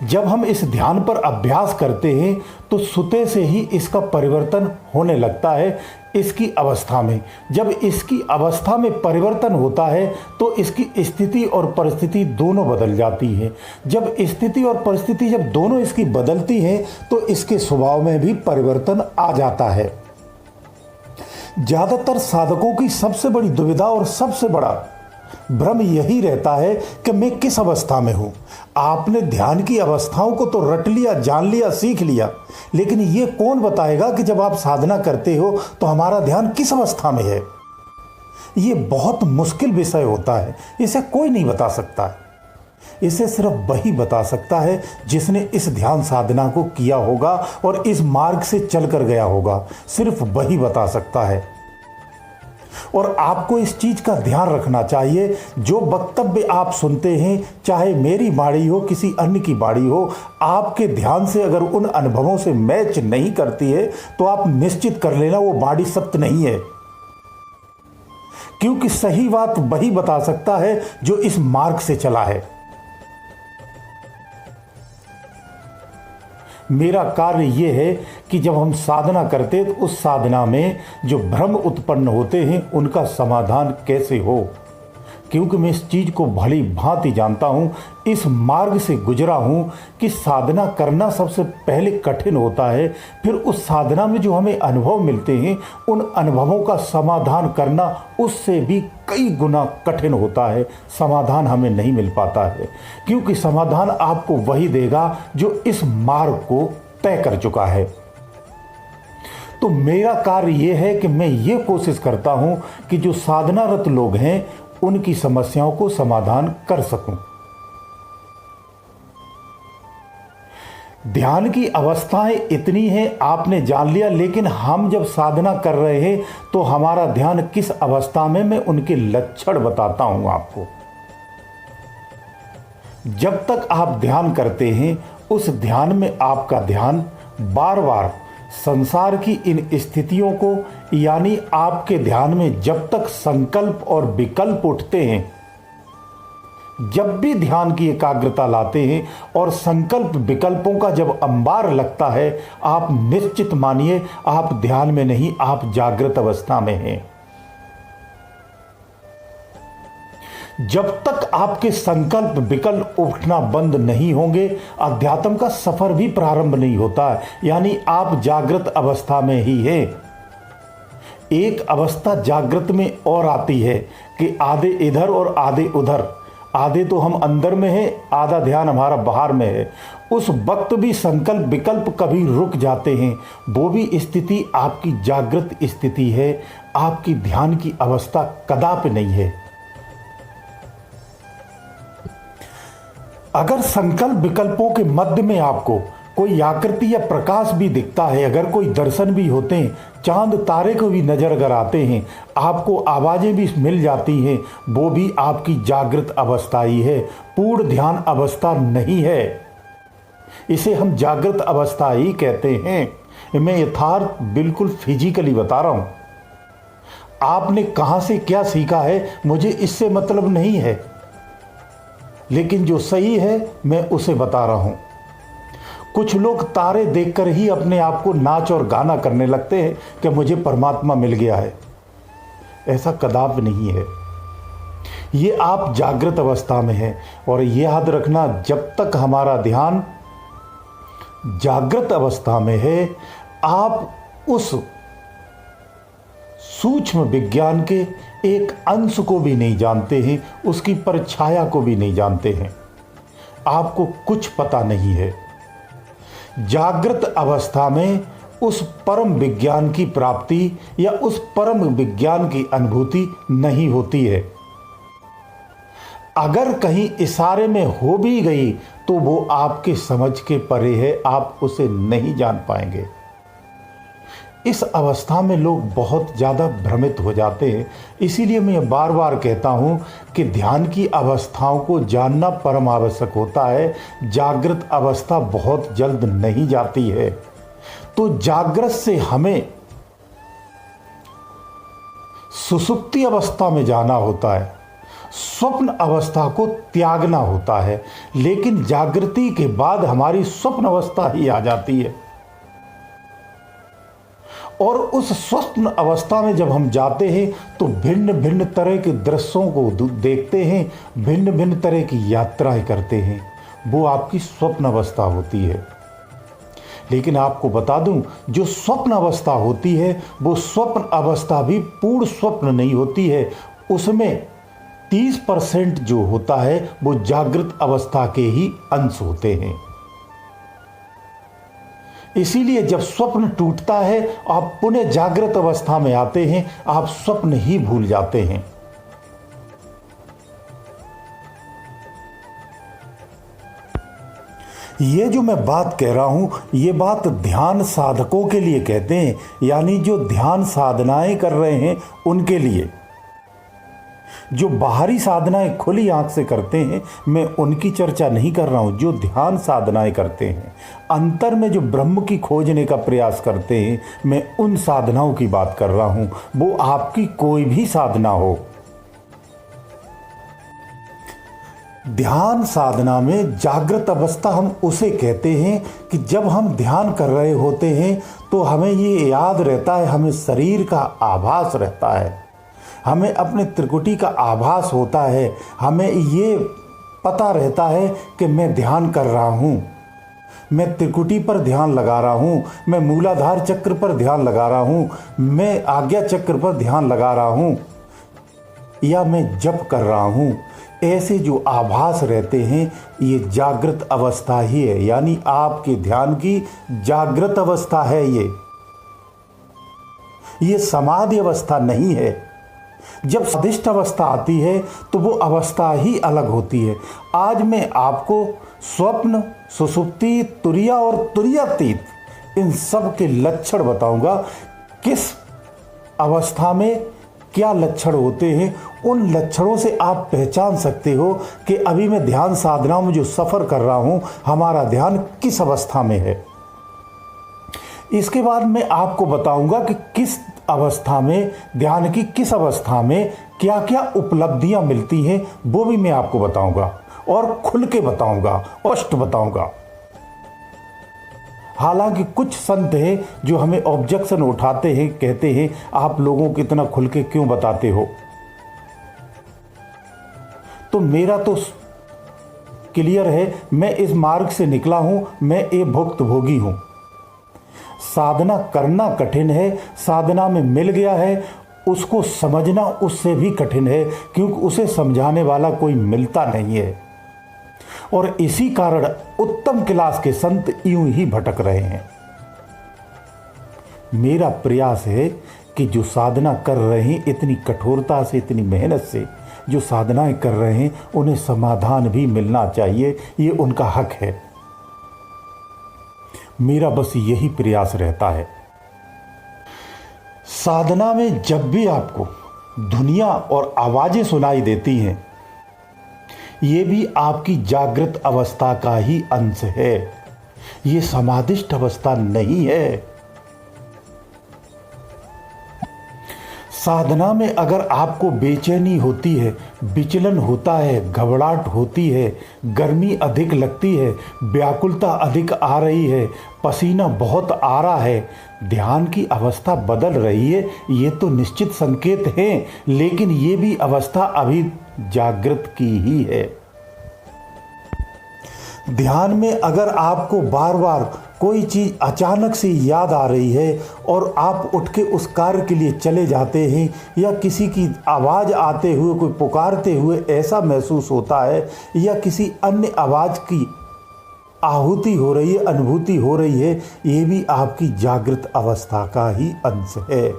जब हम इस ध्यान पर अभ्यास करते हैं तो सुते से ही इसका परिवर्तन होने लगता है। इसकी अवस्था में जब इसकी अवस्था में परिवर्तन होता है तो इसकी स्थिति और परिस्थिति दोनों बदल जाती है। जब स्थिति और परिस्थिति जब दोनों इसकी बदलती हैं तो इसके स्वभाव में भी परिवर्तन आ जाता है। ज़्यादातर साधकों की सबसे बड़ी दुविधा और सबसे बड़ा भ्रम यही रहता है कि मैं किस अवस्था में हूँ। आपने ध्यान की अवस्थाओं को तो रट लिया, जान लिया, सीख लिया, लेकिन ये कौन बताएगा कि जब आप साधना करते हो तो हमारा ध्यान किस अवस्था में है। ये बहुत मुश्किल विषय होता है, इसे कोई नहीं बता सकता है। इसे सिर्फ वही बता सकता है जिसने इस ध्यान साधना को किया होगा और इस मार्ग से चलकर गया होगा। सिर्फ वही बता सकता है। और आपको इस चीज का ध्यान रखना चाहिए, जो वक्तव्य आप सुनते हैं, चाहे मेरी वाणी हो, किसी अन्य की वाणी हो, आपके ध्यान से अगर उन अनुभवों से मैच नहीं करती है तो आप निश्चित कर लेना वो वाणी सत्य नहीं है। क्योंकि सही बात वही बता सकता है जो इस मार्ग से चला है। मेरा कार्य यह है कि जब हम साधना करते तो उस साधना में जो भ्रम उत्पन्न होते हैं उनका समाधान कैसे हो। क्योंकि मैं इस चीज़ को भली भांति जानता हूँ, इस मार्ग से गुजरा हूँ कि साधना करना सबसे पहले कठिन होता है, फिर उस साधना में जो हमें अनुभव मिलते हैं उन अनुभवों का समाधान करना उससे भी कई गुना कठिन होता है। समाधान हमें नहीं मिल पाता है, क्योंकि समाधान आपको वही देगा जो इस मार्ग को तय कर चुका है। तो मेरा कार्य यह है कि मैं ये कोशिश करता हूँ कि जो साधनारत लोग हैं उनकी समस्याओं को समाधान कर सकूं। ध्यान की अवस्थाएं इतनी हैं आपने जान लिया, लेकिन हम जब साधना कर रहे हैं तो हमारा ध्यान किस अवस्था में, मैं उनके लक्षण बताता हूं आपको। जब तक आप ध्यान करते हैं उस ध्यान में आपका ध्यान बार बार संसार की इन स्थितियों को, यानी आपके ध्यान में जब तक संकल्प और विकल्प उठते हैं, जब भी ध्यान की एकाग्रता लाते हैं और संकल्प विकल्पों का जब अंबार लगता है, आप निश्चित मानिए आप ध्यान में नहीं, आप जागृत अवस्था में हैं। जब तक आपके संकल्प विकल्प उठना बंद नहीं होंगे, अध्यात्म का सफर भी प्रारंभ नहीं होता है। यानी आप जागृत अवस्था में ही हैं। एक अवस्था जागृत में और आती है कि आधे इधर और आधे उधर, आधे तो हम अंदर में हैं, आधा ध्यान हमारा बाहर में है। उस वक्त भी संकल्प विकल्प कभी रुक जाते हैं। वो भी स्थिति आपकी जागृत स्थिति है, आपकी ध्यान की अवस्था कदापि नहीं है। अगर संकल्प विकल्पों के मध्य में आपको कोई आकृति या प्रकाश भी दिखता है, अगर कोई दर्शन भी होते हैं, चांद तारे को भी नजर अगर आते हैं, आपको आवाजें भी मिल जाती हैं, वो भी आपकी जागृत अवस्था ही है, पूर्ण ध्यान अवस्था नहीं है। इसे हम जागृत अवस्था ही कहते हैं। मैं यथार्थ बिल्कुल फिजिकली बता रहा हूं। आपने कहां से क्या सीखा है मुझे इससे मतलब नहीं है, लेकिन जो सही है मैं उसे बता रहा हूं। कुछ लोग तारे देखकर ही अपने आप को नाच और गाना करने लगते हैं कि मुझे परमात्मा मिल गया है। ऐसा कदापि नहीं है। ये आप जागृत अवस्था में हैं। और ये याद रखना, जब तक हमारा ध्यान जागृत अवस्था में है, आप उस सूक्ष्म विज्ञान के एक अंश को भी नहीं जानते हैं, उसकी परछाया को भी नहीं जानते हैं। आपको कुछ पता नहीं है। जागृत अवस्था में उस परम विज्ञान की प्राप्ति या उस परम विज्ञान की अनुभूति नहीं होती है। अगर कहीं इशारे में हो भी गई तो वो आपके समझ के परे है, आप उसे नहीं जान पाएंगे। इस अवस्था में लोग बहुत ज़्यादा भ्रमित हो जाते हैं। इसीलिए मैं बार बार कहता हूँ कि ध्यान की अवस्थाओं को जानना परम आवश्यक होता है। जागृत अवस्था बहुत जल्द नहीं जाती है। तो जागृत से हमें सुषुप्ति अवस्था में जाना होता है, स्वप्न अवस्था को त्यागना होता है, लेकिन जागृति के बाद हमारी स्वप्न अवस्था ही आ जाती है। और उस स्वप्न अवस्था में जब हम जाते हैं तो भिन्न भिन्न तरह के दृश्यों को देखते हैं, भिन्न भिन्न तरह की यात्राएं करते हैं। वो आपकी स्वप्न अवस्था होती है। लेकिन आपको बता दूं, जो स्वप्न अवस्था होती है वो स्वप्न अवस्था भी पूर्ण स्वप्न नहीं होती है। उसमें 30% जो होता है वो जागृत अवस्था के ही अंश होते हैं। इसीलिए जब स्वप्न टूटता है, आप पुनः जागृत अवस्था में आते हैं, आप स्वप्न ही भूल जाते हैं। ये जो मैं बात कह रहा हूं, ये बात ध्यान साधकों के लिए कहते हैं, यानी जो ध्यान साधनाएं कर रहे हैं उनके लिए। जो बाहरी साधनाएं खुली आंख से करते हैं, मैं उनकी चर्चा नहीं कर रहा हूं। जो ध्यान साधनाएं करते हैं, अंतर में जो ब्रह्म की खोजने का प्रयास करते हैं, मैं उन साधनाओं की बात कर रहा हूं। वो आपकी कोई भी साधना हो। ध्यान साधना में जागृत अवस्था हम उसे कहते हैं कि जब हम ध्यान कर रहे होते हैं तो हमें ये याद रहता है, हमें शरीर का आभास रहता है, हमें अपने त्रिकुटी का आभास होता है, हमें ये पता रहता है कि मैं ध्यान कर रहा हूँ, मैं त्रिकुटी पर ध्यान लगा रहा हूँ, मैं मूलाधार चक्र पर ध्यान लगा रहा हूँ, मैं आज्ञा चक्र पर ध्यान लगा रहा हूँ, या मैं जप कर रहा हूँ। ऐसे जो आभास रहते हैं, ये जागृत अवस्था ही है, यानी आपके ध्यान की जागृत अवस्था है। ये समाधि अवस्था नहीं है। जब स्वादिष्ट अवस्था आती है तो वो अवस्था ही अलग होती है। आज मैं आपको स्वप्न, सुषुप्ति, तुरिया और तुरियातीत इन सब के लक्षण बताऊंगा। किस अवस्था में क्या लक्षण होते हैं, उन लक्षणों से आप पहचान सकते हो कि अभी मैं ध्यान साधना में जो सफ़र कर रहा हूं, हमारा ध्यान किस अवस्था में है। इसके बाद मैं आपको बताऊंगा कि किस अवस्था में, ध्यान की किस अवस्था में क्या क्या उपलब्धियां मिलती हैं, वो भी मैं आपको बताऊंगा और खुल के बताऊंगा, स्पष्ट बताऊंगा। हालांकि कुछ संत हैं जो हमें ऑब्जेक्शन उठाते हैं, कहते हैं आप लोगों को इतना खुल के क्यों बताते हो। तो मेरा तो क्लियर है, मैं इस मार्ग से निकला हूं, मैं एक भुक्तभोगी हूं। साधना करना कठिन है, साधना में मिल गया है, उसको समझना उससे भी कठिन है, क्योंकि उसे समझाने वाला कोई मिलता नहीं है। और इसी कारण उत्तम क्लास के संत यूं ही भटक रहे हैं। मेरा प्रयास है कि जो साधना कर रहे हैं, इतनी कठोरता से, इतनी मेहनत से जो साधनाएं कर रहे हैं, उन्हें समाधान भी मिलना चाहिए, ये उनका हक है। मेरा बस यही प्रयास रहता है। साधना में जब भी आपको धुनिया और आवाजें सुनाई देती हैं, ये भी आपकी जागृत अवस्था का ही अंश है, ये समाधिष्ट अवस्था नहीं है। साधना में अगर आपको बेचैनी होती है, विचलन होता है, घबराहट होती है, गर्मी अधिक लगती है, व्याकुलता अधिक आ रही है, पसीना बहुत आ रहा है, ध्यान की अवस्था बदल रही है, ये तो निश्चित संकेत हैं, लेकिन ये भी अवस्था अभी जागृत की ही है। ध्यान में अगर आपको बार बार कोई चीज़ अचानक से याद आ रही है और आप उठ के उस कार्य के लिए चले जाते हैं, या किसी की आवाज़ आते हुए, कोई पुकारते हुए ऐसा महसूस होता है, या किसी अन्य आवाज़ की आहुति हो रही है, अनुभूति हो रही है, ये भी आपकी जागृत अवस्था का ही अंश है।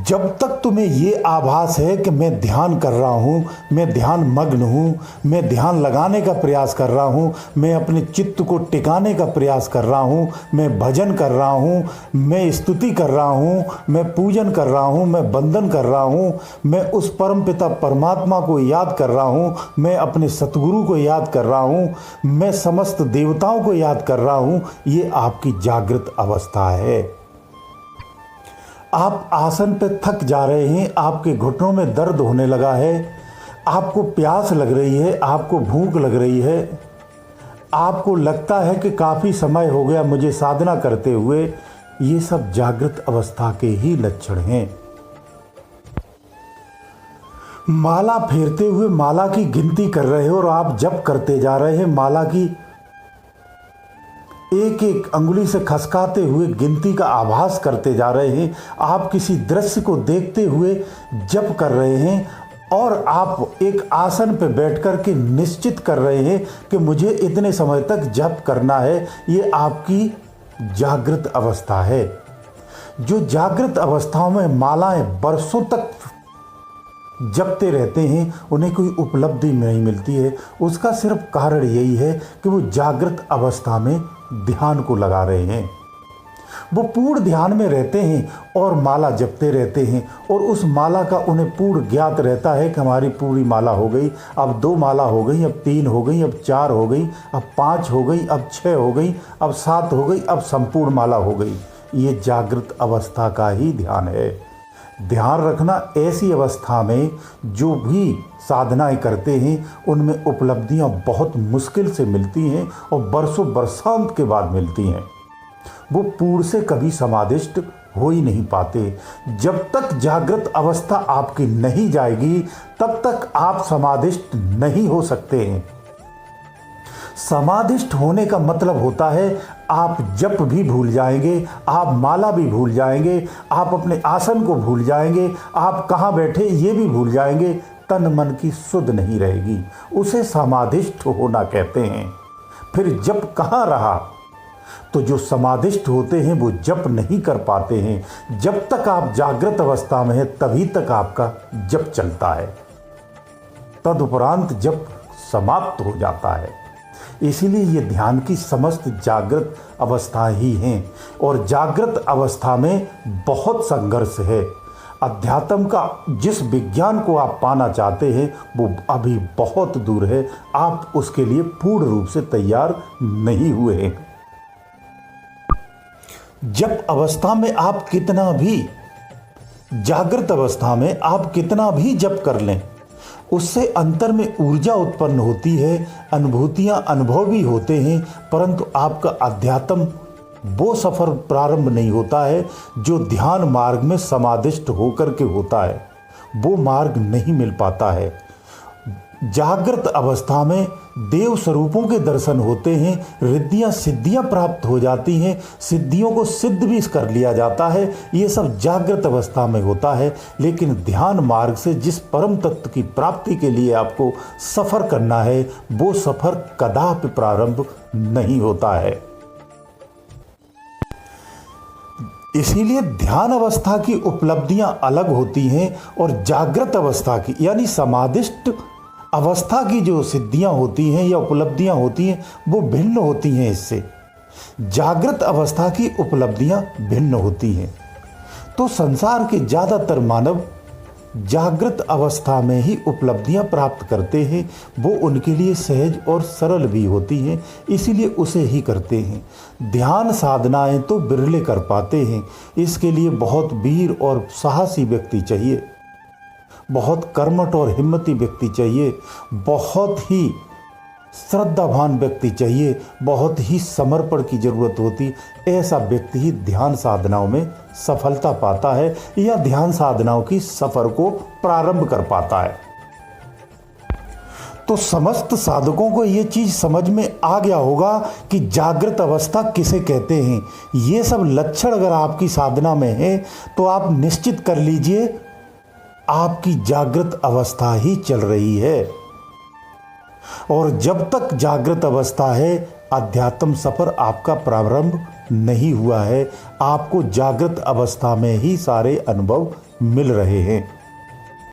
जब तक तुम्हें ये आभास है कि मैं ध्यान कर रहा हूँ, मैं ध्यान मग्न हूँ, मैं ध्यान लगाने का प्रयास कर रहा हूँ, मैं अपने चित्त को टिकाने का प्रयास कर रहा हूँ, मैं भजन कर रहा हूँ, मैं स्तुति कर रहा हूँ, मैं पूजन कर रहा हूँ, मैं वंदन कर रहा हूँ, मैं उस परमपिता परमात्मा को याद कर रहा हूँ, मैं अपने सतगुरु को याद कर रहा हूँ, मैं समस्त देवताओं को याद कर रहा हूँ, ये आपकी जागृत अवस्था है। आप आसन पे थक जा रहे हैं, आपके घुटनों में दर्द होने लगा है, आपको प्यास लग रही है, आपको भूख लग रही है, आपको लगता है कि काफ़ी समय हो गया मुझे साधना करते हुए, ये सब जागृत अवस्था के ही लक्षण हैं। माला फेरते हुए माला की गिनती कर रहे हो और आप जप करते जा रहे हैं, माला की एक एक अंगुली से खसकाते हुए गिनती का आभास करते जा रहे हैं। आप किसी दृश्य को देखते हुए जप कर रहे हैं और आप एक आसन पर बैठकर के निश्चित कर रहे हैं कि मुझे इतने समय तक जप करना है। ये आपकी जागृत अवस्था है। जो जागृत अवस्थाओं में मालाएं बरसों तक जपते रहते हैं, उन्हें कोई उपलब्धि नहीं मिलती है। उसका सिर्फ कारण यही है कि वो जागृत अवस्था में ध्यान को लगा रहे हैं। वो पूर्ण ध्यान में रहते हैं और माला जपते रहते हैं और उस माला का उन्हें पूर्ण ज्ञात रहता है कि हमारी पूरी माला हो गई, अब 2 माला हो गई, अब 3 हो गई, अब 4 हो गई, अब 5 हो गई, अब 6 हो गई, अब 7 हो गई, अब संपूर्ण माला हो गई। ये जागृत अवस्था का ही ध्यान है। ध्यान रखना ऐसी अवस्था में जो भी साधनाएं करते हैं उनमें उपलब्धियां बहुत मुश्किल से मिलती हैं और बरसों बरसांत के बाद मिलती हैं। वो पूर्ण से कभी समाधिष्ट हो ही नहीं पाते। जब तक जागृत अवस्था आपकी नहीं जाएगी तब तक आप समाधिष्ट नहीं हो सकते हैं। समाधिष्ट होने का मतलब होता है आप जप भी भूल जाएंगे, आप माला भी भूल जाएंगे, आप अपने आसन को भूल जाएंगे, आप कहाँ बैठे ये भी भूल जाएंगे। तन मन की सुध नहीं रहेगी, उसे समाधिष्ट होना कहते हैं। फिर जप कहाँ रहा? तो जो समाधिष्ट होते हैं वो जप नहीं कर पाते हैं। जब तक आप जागृत अवस्था में हैं तभी तक आपका जप चलता है, तदुपरांत जप समाप्त हो जाता है। इसीलिए ये ध्यान की समस्त जागृत अवस्था ही हैं और जागृत अवस्था में बहुत संघर्ष है। अध्यात्म का जिस विज्ञान को आप पाना चाहते हैं वो अभी बहुत दूर है। आप उसके लिए पूर्ण रूप से तैयार नहीं हुए हैं। जब अवस्था में आप कितना भी जागृत अवस्था में आप कितना भी जप कर लें, उससे अंतर में ऊर्जा उत्पन्न होती है, अनुभूतियां अनुभव भी होते हैं, परंतु आपका अध्यात्म वो सफ़र प्रारंभ नहीं होता है जो ध्यान मार्ग में समाधिष्ट होकर के होता है। वो मार्ग नहीं मिल पाता है। जागृत अवस्था में देव स्वरूपों के दर्शन होते हैं, रिद्धियां सिद्धियां प्राप्त हो जाती हैं, सिद्धियों को सिद्ध भी कर लिया जाता है। ये सब जागृत अवस्था में होता है। लेकिन ध्यान मार्ग से जिस परम तत्व की प्राप्ति के लिए आपको सफ़र करना है वो सफ़र कदापि प्रारंभ नहीं होता है। इसीलिए ध्यान अवस्था की उपलब्धियां अलग होती हैं और जागृत अवस्था की यानी समाधिष्ट अवस्था की जो सिद्धियां होती हैं या उपलब्धियां होती हैं वो भिन्न होती हैं। इससे जागृत अवस्था की उपलब्धियां भिन्न होती हैं। तो संसार के ज़्यादातर मानव जागृत अवस्था में ही उपलब्धियां प्राप्त करते हैं। वो उनके लिए सहज और सरल भी होती हैं, इसीलिए उसे ही करते हैं। ध्यान साधनाएं तो बिरले कर पाते हैं। इसके लिए बहुत वीर और साहसी व्यक्ति चाहिए, बहुत कर्मठ और हिम्मती व्यक्ति चाहिए, बहुत ही श्रद्धावान व्यक्ति चाहिए, बहुत ही समर्पण की जरूरत होती। ऐसा व्यक्ति ही ध्यान साधनाओं में सफलता पाता है या ध्यान साधनाओं की सफर को प्रारंभ कर पाता है। तो समस्त साधकों को ये चीज़ समझ में आ गया होगा कि जागृत अवस्था किसे कहते हैं। ये सब लक्षण अगर आपकी साधना में है तो आप निश्चित कर लीजिए आपकी जागृत अवस्था ही चल रही है। और जब तक जागृत अवस्था है अध्यात्म सफर आपका प्रारंभ नहीं हुआ है। आपको जागृत अवस्था में ही सारे अनुभव मिल रहे हैं।